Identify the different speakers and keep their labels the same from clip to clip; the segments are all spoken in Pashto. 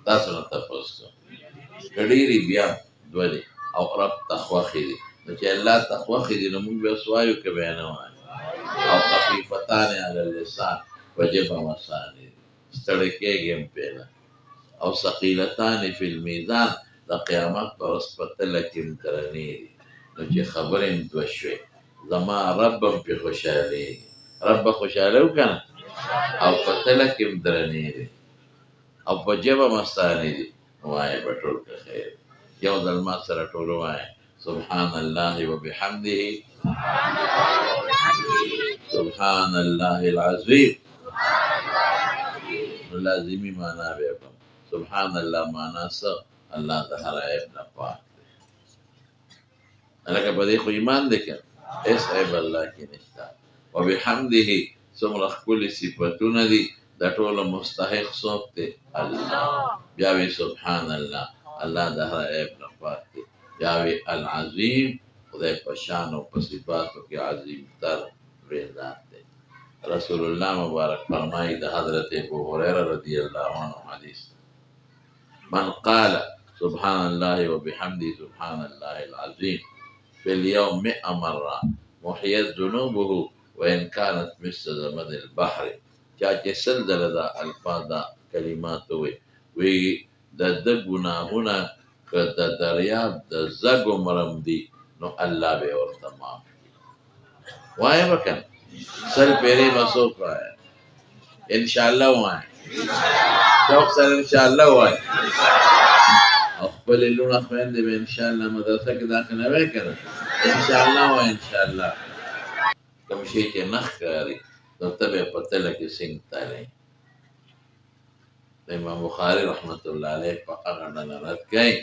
Speaker 1: تاسو نه تپوس کو کډيري بیا دوه دي او رب تخوخي دي نو چې الله تخوخي دي نو موږ به سوایو کې بیان وایو او خفیفتان علی اللسان وجب مسانی ستړی کېږم پیله او ثقیلتان فی المیزان د قیامت پر ورځ په تله کې درنې دي نو چې خبرې مې دوه شوې زما رب هم پې خوشحالېږي رب به خوشحاله و که نه او په تله کې هم درنې دي او په ژبه مستانې دي وایه به ټول که خیر یو ځل ما سره ټول وایه سبحان الله وبحمده سبحان الله العظیم لازمی معنا بیا کوم سبحان الله معنا څه الله د هر عیب نه پاک دی لکه په دې خو ایمان دی که هېڅ عیب الله کې نشته وبحمده څومره ښکلي صفتونه دي د ټولو مستحق څوک دی الله بیا وی سبحان الله الله د هر عیب نه پاک دی بیا وی العظیم خدای په شان او په صفاتو کې عظیم تر لوی ذات دی رسول الله مبارک فرمایي د حضرت ابو هريره رضی الله عنه حدیث من قال سبحان الله وبحمده سبحان الله العظيم في اليوم 100 مرة محيت ذنوبه وإن كانت مثل زمن البحر چا چې سل ځله دا الفاظ دا کلمات وی د ده ګناهونه که د دریاب د زګ عمرم دي نو الله به ورته معاف کړي وایه به که نه سل پیرې به څوک وایه انشاءالله وایه شوق سره انشاءالله وایه او خپلې لوڼه خویندې به انشاءالله مدرسه کې داخلوی که نه انشاءالله وایه انشاءالله کوم شی چې نه ښکاري نو ته به یې په تله کې سینګ تلی د امام بخاري رحمت الله علیه په هغه ډله رد کوي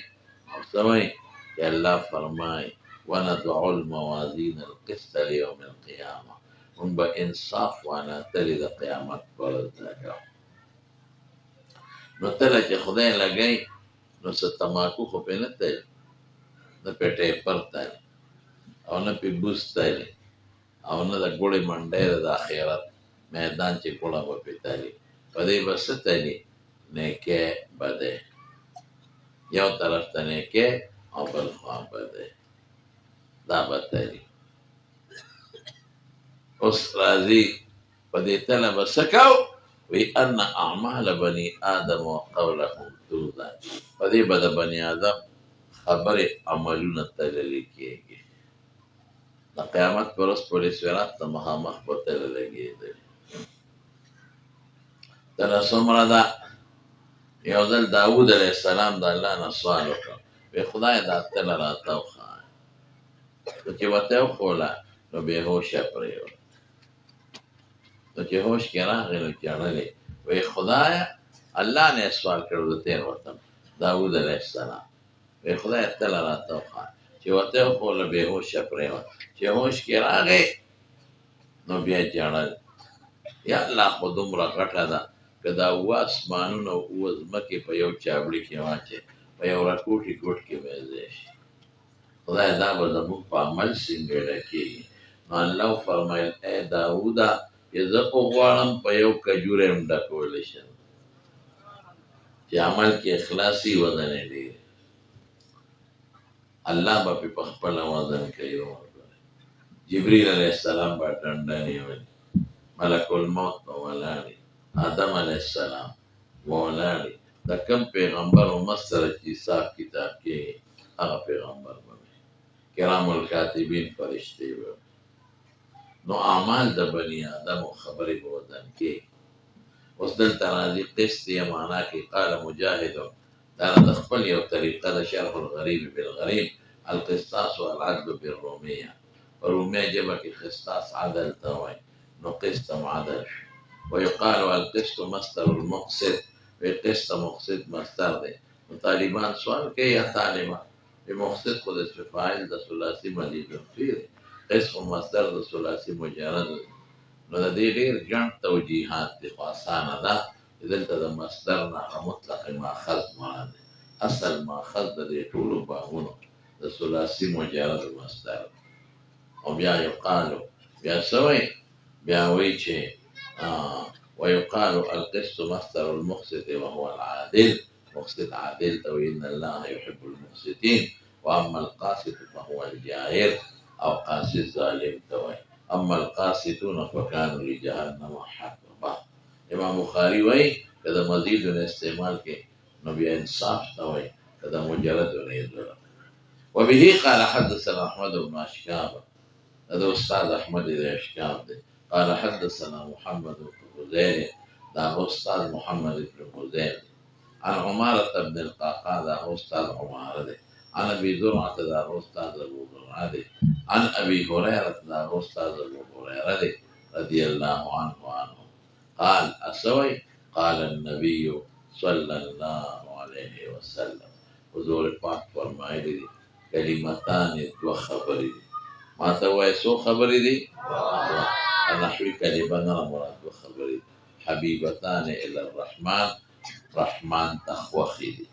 Speaker 1: او څه وایي چې الله فرمایي ونضع الموازین القسط لیوم القیامه مونږ به انصاف وانه تلي د قیامت په ورځ راکړو نو تله چې خدای لګوي نو څه تماکو خو پې نه تلي نه پې ټیپر تلي او نه پې بوس تلي او نه د ګوړې منډی د آخرت میدان چې ګوړه به پې تلي په دې به څه تلي نیکۍ بدۍ یو طرف ته نیکۍ او بل خوا بدۍ دا به تلي اوس راځي په دې تله به څه کوو وی ان اعمال بني آدم وقولهم توزن په دې به د بني آدم خبرې عملونه تللی کېږي د قیامت پر ورځ پولیس صراط ته مخامخ به تله لګېدلي تله څومره ده یو ځل داود علیه السلام د الله نه سوال وکړ وی خدای دا تله راته وښایه نو چې ورته یې وښوله نو بېهوشه پرېوت نو چې هوش کې راغی نو ژړلې وی خدایه الله نه یې سوال کړی د تېروتم داود علیه السلام وی خدایه تله راته وښایه چې ورته یې وښوله بېهوشه پرېوت چې هوش کې راغی نو بیا ژړل یا الله خو دومره غټه ده که دا اووه اسمانونه او اووه ځمکې په یو چابړي کې واچې په یو راکوټي کوټ کې به یې ځای شي خدایه دا به زموږ په عمل څنګه ډکېږي نو الله وفرمیل ای داوده چې زه خو غواړم په یو کجوره هم ډکولی شم چې عمل کې اخلاصي وزن یې ډېر الله به پې په خپله وزن کوي جبریل علیه السلام به ډنډه نیولي ملک الموت به ولاړې آدم علیه السلام به ولاړې د کوم پیغمبر امت سره چې حساب کتاب کېږي هغه پیغمبر به وي کرام الکاتبین فرشتې به نو اعمال د بني آدمو خبرې به وزن کېږي اوس دلته راځي قسط یې معنا کې قال مجاهد دا د خپل یو طریقه د شرح الغریب بالغریب القسطاس والعدل بالرومیه په رومیه ژبه کې قسطاس عدل ته وایي نو قسط هم عدل شو ویقال القسط مصدر المقسط وی قسط مقسط مصدر دی نو طالبان سوال کوي یا طالبان مقسط خو د اسم فاعل د ثلاثي مزید فی دی قسط مصدر د ثلاثي مجرد نو د دې ډېر ګڼ توجیحات دي خو اسانه ده چې دلته د مصدر نه مطلق ماخذ معنا دی اصل ماخذ د دې ټولو بابونو د ثلاثي مجرد مصدر او بیا یقالو بیا څه وایي بیا وایي چې ويقال القسط مصدر المقسط وهو العادل مقسط عادل وإن الله يحب المقسطين. وأما القاسط فهو الجائر أو قاسط ظالم توي. أما القاسطون فكانوا لجهنم حطبا. إمام بخاري وي كذا مزيد من استعمال کے نبي انصاف توي كذا مجرد ونيدر. وبه قال حدثنا أحمد بن أشكاب، هذا أستاذ أحمد بن أشكاب قال حدثنا محمد بن خزيمة، ده أستاذ محمد بن خزيمة عن عمارة بن القعقاع، ده أستاذ عمارة عن أبي زرعة، ده أستاذ أبو زرعة عن أبي هريرة، ده أستاذ أبو هريرة رضي الله عنه قال أسوي قال النبي صلى الله عليه وسلم، حضور پاک فرمائے دی كلمتان دو خبری دی. ما توائی سو خبری دی نحوی کلمه مراد دو خبری دی. حبیبتان الى الرحمن، رحمان تخوخی دی.